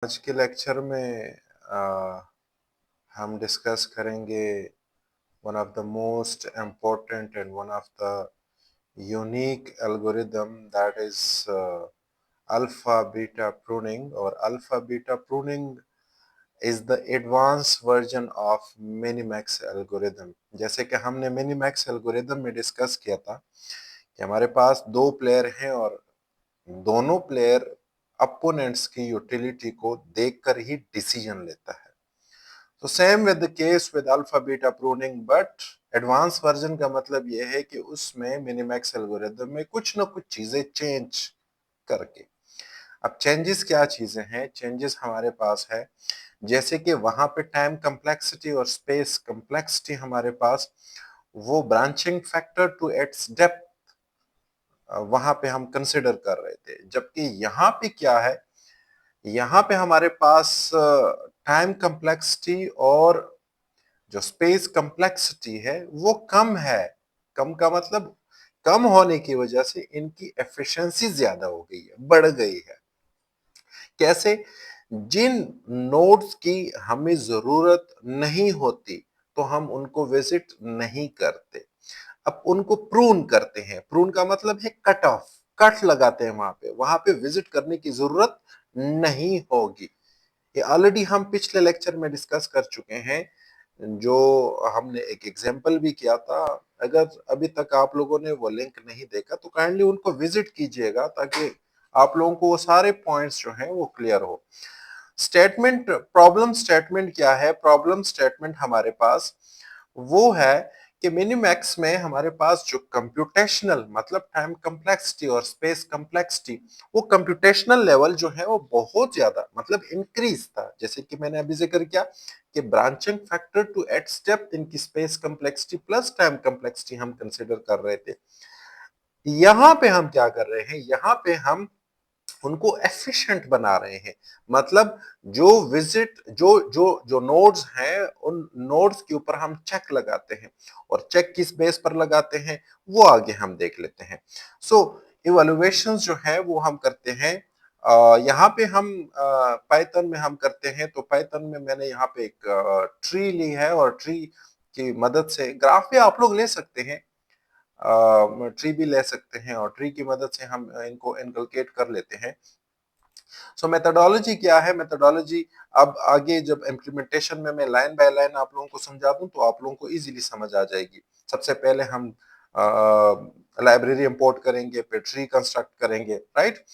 आज के लेक्चर में हम डिस्कस करेंगे one of the most important and one of the unique algorithm that is alpha beta pruning. और alpha beta pruning is the advance version of minimax algorithm. जैसे कि हमने Minimax algorithm में डिस्कस किया था कि हमारे पास दो प्लेयर हैं और दोनों प्लेयर अपोनेंट्स की यूटिलिटी को देखकर ही डिसीजन लेता है। तो same with the case with alpha beta pruning, but advance version का मतलब यह है कि उसमें मिनिमैक्स एल्गोरिदम में कुछ ना कुछ चीजें चेंज करके। अब चेंजेस क्या चीजें हैं? चेंजेस हमारे पास है जैसे कि वहां पे टाइम कम्प्लेक्सिटी और स्पेस कम्प्लेक्सिटी हमारे पास वो branching factor to its depth वहां पे हम कंसिडर कर रहे थे, जबकि यहाँ पे क्या है, यहाँ पे हमारे पास टाइम कम्प्लेक्सिटी और जो स्पेस कम्प्लेक्सिटी है वो कम है। कम का मतलब कम होने की वजह से इनकी एफिशिएंसी ज्यादा हो गई है, बढ़ गई है। कैसे? जिन नोड्स की हमें जरूरत नहीं होती तो हम उनको विजिट नहीं करते, अब उनको प्रून करते हैं। प्रून का मतलब है कट ऑफ, कट लगाते हैं, वहां पे विजिट करने की जरूरत नहीं होगी। ये ऑलरेडी हम पिछले लेक्चर में डिस्कस कर चुके हैं, जो हमने एक एग्जांपल भी किया था। अगर अभी तक आप लोगों ने वो लिंक नहीं देखा तो काइंडली उनको विजिट कीजिएगा, ताकि आप लोगों को वो सारे पॉइंट्स जो हैं वो क्लियर हो। स्टेटमेंट, प्रॉब्लम स्टेटमेंट क्या है? प्रॉब्लम स्टेटमेंट हमारे पास वो है कि मिनिमैक्स में हमारे पास जो कंप्यूटेशनल मतलब टाइम कम्प्लेक्सिटी और स्पेस कम्प्लेक्सिटी, वो कंप्यूटेशनल लेवल जो है वो बहुत ज्यादा मतलब इंक्रीज था। जैसे कि मैंने अभी जिक्र किया कि branching factor two eight step इनकी space complexity plus time complexity हम कंसिडर कर रहे थे। यहां पे हम क्या कर रहे हैं? यहाँ पे हम उनको एफिशिएंट बना रहे हैं। मतलब जो विजिट जो जो जो नोड्स हैं उन नोड्स के ऊपर हम चेक लगाते हैं, और चेक किस बेस पर लगाते हैं वो आगे हम देख लेते हैं। सो इवैल्यूएशंस जो है वो हम करते हैं। यहाँ पे हम पाइथन में हम करते हैं, तो पाइथन में मैंने यहाँ पे एक ट्री ली है, और ट्री की मदद से ग्राफ भी आप लोग ले सकते हैं, ट्री भी ले सकते हैं, और ट्री की मदद से हम इनको इनकलकेट कर लेते हैं। सो मेथोडोलॉजी क्या है? मेथोडोलॉजी अब आगे जब इम्प्लीमेंटेशन में मैं लाइन बाय लाइन आप लोगों को समझा दूं तो आप लोगों को इजीली समझ आ जाएगी। सबसे पहले हम लाइब्रेरी इंपोर्ट करेंगे, फिर ट्री कंस्ट्रक्ट करेंगे, राइट।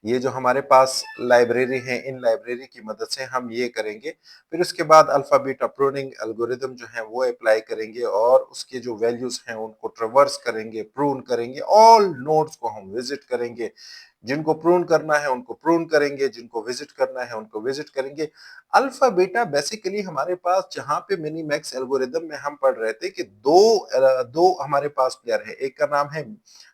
ये जो हमारे पास लाइब्रेरी है, इन लाइब्रेरी की मदद से हम ये करेंगे। फिर उसके बाद अल्फा बीटा प्रूनिंग एल्गोरिदम जो है वो अप्लाई करेंगे, और उसके जो वैल्यूज हैं उनको ट्रेवर्स करेंगे, प्रून करेंगे, ऑल नोड्स को हम विजिट करेंगे। जिनको प्रून करना है उनको प्रून करेंगे, जिनको विजिट करना है उनको विजिट करेंगे। अल्फा बीटा बेसिकली हमारे पास जहां पे मिनी मैक्स एल्गोरिदम में हम पढ़ रहे थे कि दो हमारे पास प्लेयर है, एक का नाम है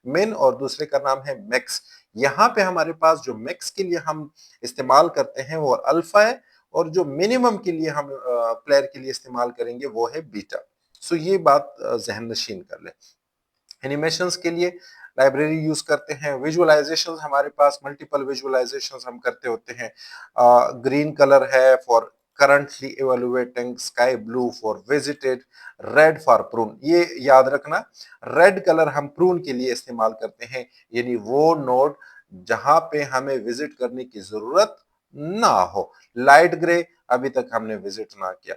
मिन और दूसरे का नाम है मैक्स। यहाँ पे हमारे पास जो मैक्स के लिए हम इस्तेमाल करते हैं वो अल्फा है, और जो मिनिमम के लिए हम प्लेयर के लिए इस्तेमाल करेंगे वो है बीटा। सो ये बात जहन नशीन कर ले। एनिमेशंस के लिए लाइब्रेरी यूज करते हैं। विजुअलाइजेशंस हमारे पास मल्टीपल विजुअलाइजेशंस हम करते होते हैं। ग्रीन कलर है for currently evaluating, sky blue for visited, red for prune. ये याद रखना, रेड कलर हम प्रून के लिए इस्तेमाल करते हैं, यानी वो नोड जहां पे हमें विजिट करने की जरूरत ना हो। लाइट ग्रे अभी तक हमने विजिट ना किया,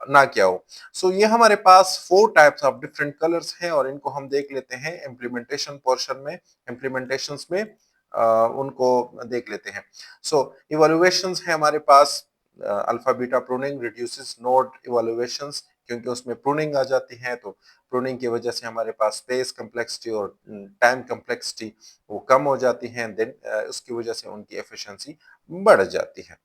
ना किया हो। सो ये हमारे पास 4 टाइप्स ऑफ डिफरेंट कलर्स हैं, और इनको हम देख लेते हैं इम्प्लीमेंटेशन पोर्शन में, इम्प्लीमेंटेशंस में उनको देख लेते हैं। सो इवैल्यूएशंस है हमारे पास। Alpha beta pruning reduces node evaluations, क्योंकि उसमें प्रूनिंग आ जाती है, तो प्रूनिंग की वजह से हमारे पास स्पेस कम्प्लेक्सिटी और टाइम कम्प्लेक्सिटी वो कम हो जाती है, देन उसकी वजह से उनकी एफिशिएंसी बढ़ जाती है।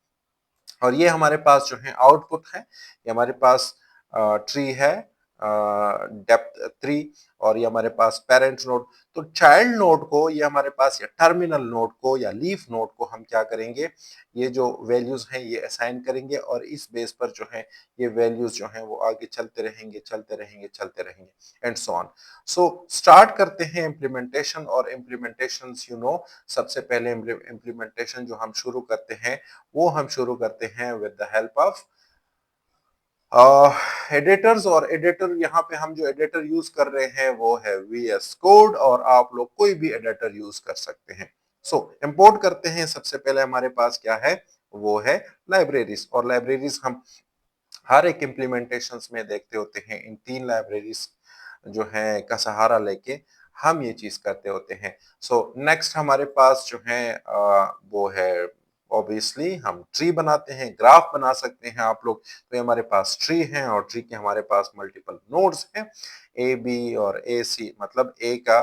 और ये हमारे पास जो है आउटपुट है, ये हमारे पास ट्री है, डेप्थ 3 और ये हमारे पास पेरेंट नोड। तो चाइल्ड नोड को ये हमारे पास या टर्मिनल नोड को या लीफ नोड को हम क्या करेंगे, ये जो वैल्यूज हैं ये असाइन करेंगे और इस बेस पर जो है ये वैल्यूज जो हैं वो आगे चलते रहेंगे चलते रहेंगे चलते रहेंगे and so on. So start करते हैं इम्प्लीमेंटेशन। और इम्प्लीमेंटेशन सबसे पहले इम्प्लीमेंटेशन जो हम शुरू करते हैं वो हम शुरू करते हैं with the help of editors. और एडिटर यहाँ पे हम जो एडिटर यूज कर रहे हैं वो है VS कोड, और आप लोग कोई भी एडिटर यूज कर सकते हैं। सो इंपोर्ट करते हैं। सबसे पहले हमारे पास क्या है, वो है लाइब्रेरीज। और लाइब्रेरीज हम हर एक इम्प्लीमेंटेशंस में देखते होते हैं। इन 3 लाइब्रेरीज जो है का सहारा लेके हम ये चीज करते होते हैं। सो नेक्स्ट हमारे पास जो है वो है ऑब्वियसली हम ट्री बनाते हैं, ग्राफ बना सकते हैं आप लोग। तो ये हमारे पास ट्री है और ट्री के हमारे पास मल्टीपल नोड्स हैं, AB और AC। मतलब A का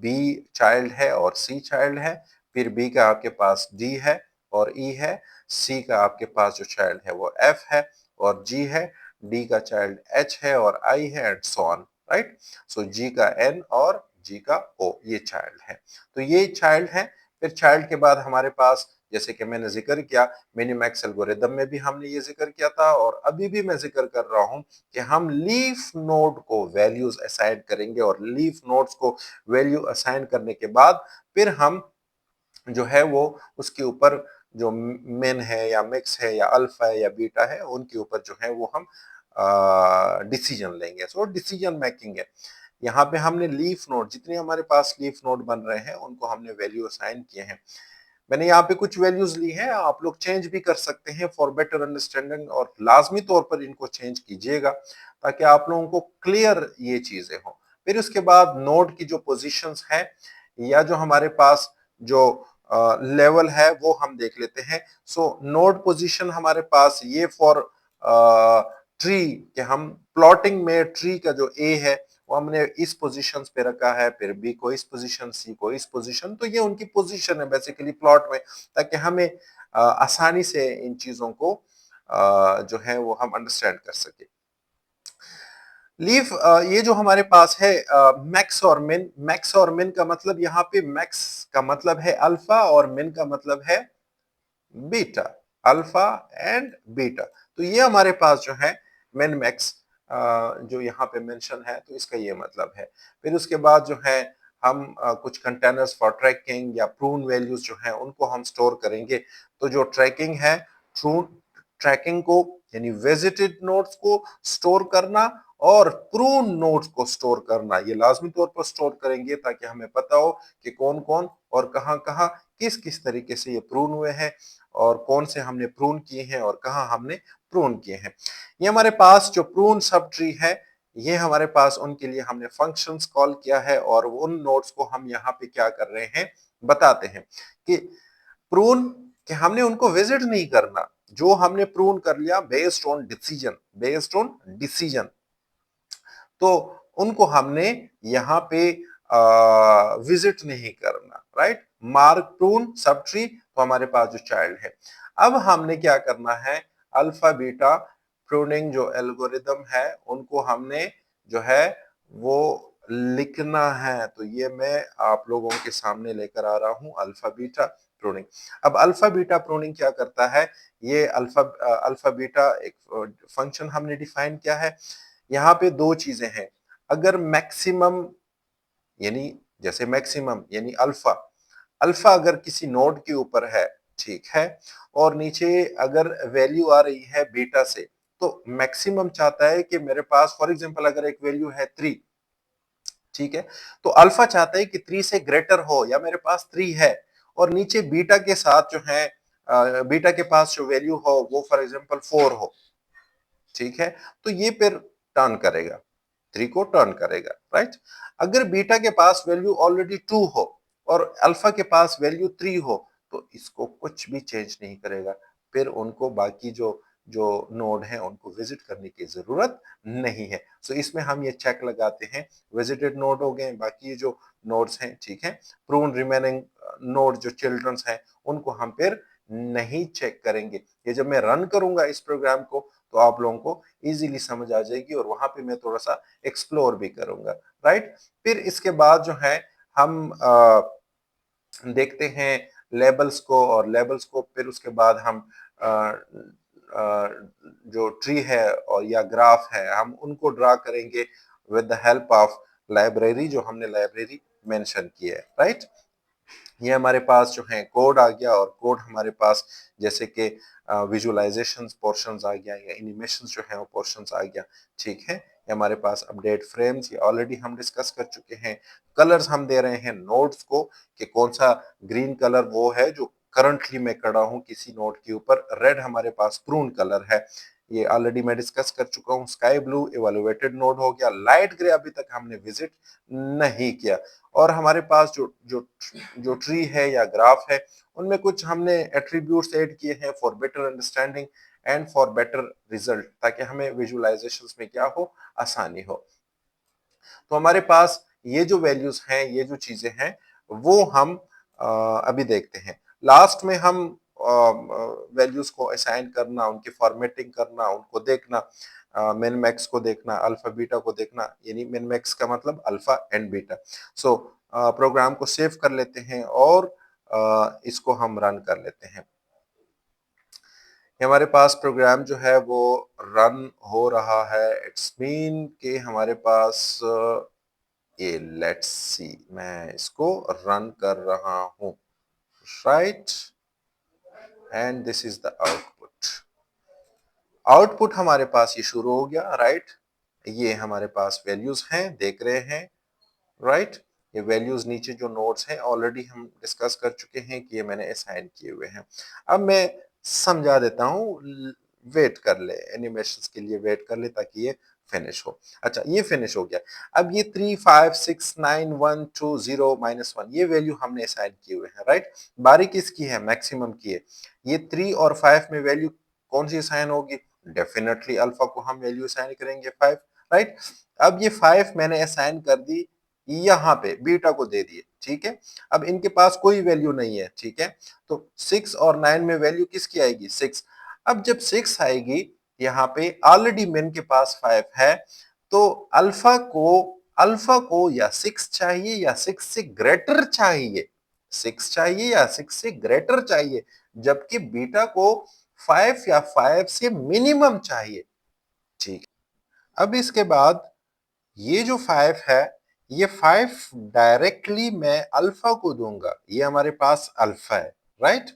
B चाइल्ड है और C चाइल्ड है, फिर B का आपके पास D है और E है, C का आपके पास जो चाइल्ड है वो F है और G है, D का चाइल्ड H है और I है and so on, right. So G का N और G का O ये चाइल्ड है। तो ये चाइल्ड है। फिर चाइल्ड के बाद हमारे पास, जैसे कि मैंने जिक्र किया, मिनिमैक्स एल्गोरिदम में भी हमने ये जिक्र किया था और अभी भी मैं जिक्र कर रहा हूं कि हम लीफ नोड को वैल्यूज असाइन करेंगे और लीफ नोड्स को वैल्यू असाइन करने के बाद फिर हम जो है वो उसके ऊपर जो मेन है या मिक्स है या अल्फा है या बीटा है उनके ऊपर जो है वो हम डिसीजन लेंगे। सो डिसीजन मेकिंग है। यहाँ पे हमने लीफ नोड, जितने हमारे पास लीफ नोड बन रहे हैं उनको हमने वैल्यू असाइन किए हैं। मैंने यहाँ पे कुछ वैल्यूज ली हैं, आप लोग चेंज भी कर सकते हैं फॉर बेटर अंडरस्टैंडिंग, और लाजमी तौर पर इनको चेंज कीजिएगा ताकि आप लोगों को क्लियर ये चीजें हो। फिर उसके बाद नोड की जो पोजीशंस है या जो हमारे पास जो लेवल है वो हम देख लेते हैं। सो नोड पोजीशन हमारे पास ये फॉर ट्री के हम प्लॉटिंग में ट्री का जो ए है वो हमने इस पोजीशन पे रखा है, फिर बी को इस पोजीशन, सी को इस पोजीशन। तो ये उनकी पोजीशन है बेसिकली प्लॉट में, ताकि हमें आसानी से इन चीजों को जो है वो हम अंडरस्टैंड कर सके। लीफ ये जो हमारे पास है मैक्स और मिन। मैक्स और मिन का मतलब, यहाँ पे मैक्स का मतलब है अल्फा और मिन का मतलब है बीटा, अल्फा एंड बीटा। तो ये हमारे पास जो है मिन मैक्स जो यहाँ पे मेंशन है, तो इसका ये मतलब है। फिर उसके बाद जो है हम कुछ कंटेनर्स फॉर ट्रैकिंग या प्रून वैल्यूज जो है उनको हम स्टोर करेंगे। तो जो ट्रैकिंग है, ट्रू ट्रैकिंग को यानी विजिटेड नोड्स को स्टोर करना और प्रून नोड्स को स्टोर करना, ये लाजमी तौर पर स्टोर करेंगे ताकि हमें पता हो कि कौन कौन और कहाँ कहाँ किस किस तरीके से ये प्रून हुए हैं और कौन से हमने प्रून किए हैं और कहाँ हमने प्रून किए हैं। ये हमारे पास जो प्रून सब ट्री है, ये हमारे पास उनके लिए हमने फंक्शंस कॉल किया है और उन नोड्स को हम यहाँ पे क्या कर रहे हैं बताते हैं कि प्रून, कि हमने उनको विजिट नहीं करना। जो हमने प्रून कर लिया based on decision, based on decision, तो उनको हमने यहाँ पे विजिट नहीं करना, right. Mark prune sub tree, तो हमारे पास जो चाइल्ड है। अब हमने क्या करना है, अल्फा बीटा प्रूनिंग जो एल्गोरिदम है उनको हमने जो है वो लिखना है। तो ये मैं आप लोगों के सामने लेकर आ रहा हूं अल्फा बीटा प्रूनिंग। अब अल्फा बीटा प्रूनिंग क्या करता है, ये अल्फा बीटा एक फंक्शन हमने डिफाइन किया है। यहाँ पे दो चीजें हैं। अगर मैक्सिमम यानी, जैसे मैक्सिमम यानी अल्फा, अल्फा अगर किसी नोड के ऊपर है, ठीक है, और नीचे अगर वैल्यू आ रही है बीटा से, तो मैक्सिमम चाहता है कि मेरे पास फॉर एग्जांपल अगर एक वैल्यू है 3, ठीक है, तो अल्फा चाहता है कि 3 से ग्रेटर हो या मेरे पास 3 है और नीचे बीटा के साथ जो है बीटा के पास जो वैल्यू हो वो फॉर एग्जांपल 4 हो, ठीक है, तो ये फिर टर्न करेगा, 3 को टर्न करेगा, राइट। अगर बीटा के पास वैल्यू ऑलरेडी 2 हो और अल्फा के पास वैल्यू 3 हो, तो इसको कुछ भी चेंज नहीं करेगा। फिर उनको बाकी जो जो नोड है उनको विजिट करने की जरूरत नहीं है। सो इसमें हम ये चेक लगाते हैं, विजिटेड नोड हो गए, बाकी ये जो नोड्स हैं, ठीक है, प्रून रिमेनिंग नोड जो चिल्ड्रंस हैं उनको हम फिर नहीं चेक करेंगे। ये जब मैं रन करूंगा इस प्रोग्राम को, तो आप लोगों को इजीली समझ आ जाएगी और वहां पे मैं थोड़ा सा एक्सप्लोर भी करूंगा, राइट। फिर इसके बाद जो है हम देखते हैं लेबल्स को, और लेबल्स को फिर उसके बाद हम अ, जो ट्री है और या ग्राफ है हम उनको ड्रा करेंगे with the help of library, जो हमने लाइब्रेरी मेंशन की है, राइट। ये हमारे पास जो है कोड आ गया, और कोड हमारे पास जैसे कि विजुअलाइजेशन पोर्शंस आ गया या एनिमेशन जो है वो पोर्शंस आ गया, ठीक है। ये हमारे पास अपडेट फ्रेम्स, ये ऑलरेडी हम डिस्कस कर चुके हैं। कलर्स हम दे रहे हैं नोड्स को कि कौन सा ग्रीन कलर वो है जो करंटली मैं खड़ा हूं किसी नोड के ऊपर, रेड हमारे पास प्रून कलर है, ये ऑलरेडी मैं डिस्कस कर चुका हूँ। स्काई ब्लू इवेलुएटेड नोड हो गया, लाइट ग्रे अभी तक हमने विजिट नहीं किया। और हमारे पास जो जो जो ट्री है या ग्राफ है उनमें कुछ हमने एट्रीब्यूट्स ऐड किए हैं for better understanding and for better result, ताकि हमें विजुअलाइजेशंस में क्या हो, आसानी हो। तो हमारे पास ये जो वैल्यूज हैं, ये जो चीजें हैं, वो हम अभी देखते हैं। लास्ट में हम वैल्यूज को असाइन करना, उनकी फॉर्मेटिंग करना, उनको देखना, मिन मैक्स को देखना, अल्फा बीटा को देखना, यानी मिन मैक्स का मतलब alpha and beta. So program को सेव कर लेते हैं और इसको हम रन कर लेते हैं। हमारे पास प्रोग्राम जो है वो रन हो रहा है, इट्स मीन कि हमारे पास ये लेट्स सी, मैं इसको रन कर रहा हूं, right, and this is the output. Output हमारे पास ये शुरू हो गया, राइट। ये हमारे पास वैल्यूज हैं, देख रहे हैं, राइट। ये वैल्यूज नीचे जो नोड्स हैं ऑलरेडी हम डिस्कस कर चुके हैं कि ये मैंने असाइन किए हुए हैं। अब मैं समझा देता हूँ, वेट कर ले, एनिमेशंस के लिए वेट कर ले ताकि ये फिनिश हो। अच्छा, ये फिनिश हो गया। अब ये 3 5 6 9 1 2 0 -1 ये वैल्यू हमने असाइन किए हुए हैं, राइट। बारी किसकी है, मैक्सिमम की है। ये 3 और 5 में वैल्यू कौन सी असाइन होगी, डेफिनेटली अल्फा को हम वैल्यू असाइन करेंगे 5, राइट। अब ये 5 मैंने असाइन कर दी, यहाँ पे बीटा को दे दिए, ठीक है। अब इनके पास कोई वैल्यू नहीं है, ठीक है। तो 6 और 9 में वैल्यू किसकी आएगी, 6। अब जब 6 आएगी, यहाँ पे ऑलरेडी मेन के पास 5 है, तो अल्फा को या 6 चाहिए या 6 से ग्रेटर चाहिए, 6 चाहिए या 6 से ग्रेटर चाहिए, जबकि बीटा को 5 या 5 से मिनिमम चाहिए, ठीक। अब इसके बाद ये जो 5 है, ये 5 डायरेक्टली मैं अल्फा को दूंगा, ये हमारे पास अल्फा है, राइट।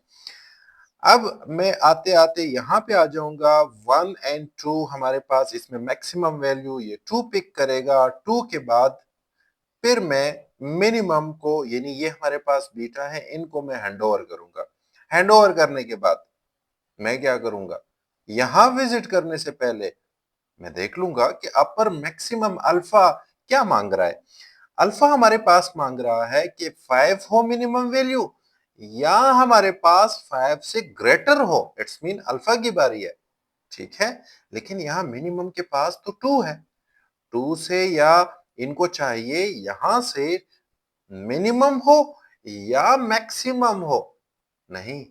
अब मैं आते आते यहां पे आ जाऊंगा, 1 एंड 2 हमारे पास, इसमें मैक्सिमम वैल्यू ये 2 पिक करेगा। 2 के बाद फिर मैं मिनिमम को, यानी ये हमारे पास बीटा है, इनको मैं हैंड ओवर करूंगा। हैंड ओवर करने के बाद मैं क्या करूंगा, यहां विजिट करने से पहले मैं देख लूंगा कि अपर मैक्सिमम अल्फा क्या मांग रहा है। अल्फा हमारे पास मांग रहा है कि 5 हो मिनिमम वैल्यू, या हमारे पास 5 से ग्रेटर हो, इट्स मीन अल्फा की बारी है, ठीक है। लेकिन यहाँ मिनिमम के पास तो 2 है, 2 से, या इनको चाहिए यहां से मिनिमम हो या मैक्सिमम हो, नहीं,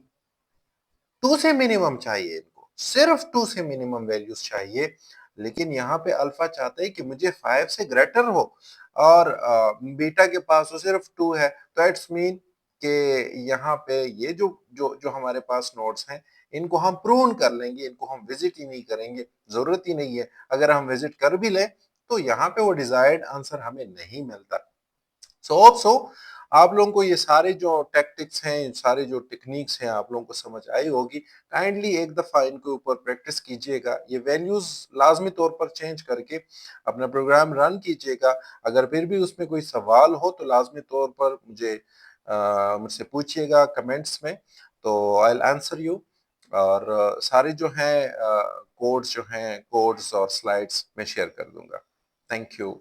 2 से मिनिमम चाहिए इनको, सिर्फ 2 से मिनिमम वैल्यूज चाहिए। लेकिन यहाँ पे अल्फा चाहता है कि मुझे 5 से ग्रेटर हो, और बीटा के पास तो सिर्फ 2 है, तो इट्स मीन कि यहाँ पे ये जो जो जो हमारे पास नोड्स हैं, इनको हम प्रून कर लेंगे, इनको हम विजिट ही नहीं करेंगे, जरूरत ही नहीं है। अगर हम विजिट कर भी लें तो यहाँ पे वो डिजायर्ड आंसर हमें नहीं मिलता। सो होप सो आप लोगों को ये सारे जो टैक्टिक्स हैं, सारे जो टेक्निक्स हैं, आप लोगों को समझ आई होगी। काइंडली एक दफा इनके ऊपर प्रैक्टिस कीजिएगा, ये वैल्यूज लाजमी तौर पर चेंज करके अपना प्रोग्राम रन कीजिएगा। अगर फिर भी उसमें कोई सवाल हो तो लाजमी तौर पर मुझसे पूछिएगा कमेंट्स में, तो आई विल आंसर यू। और सारे जो हैं कोड्स और स्लाइड्स मैं शेयर कर दूंगा। Thank you.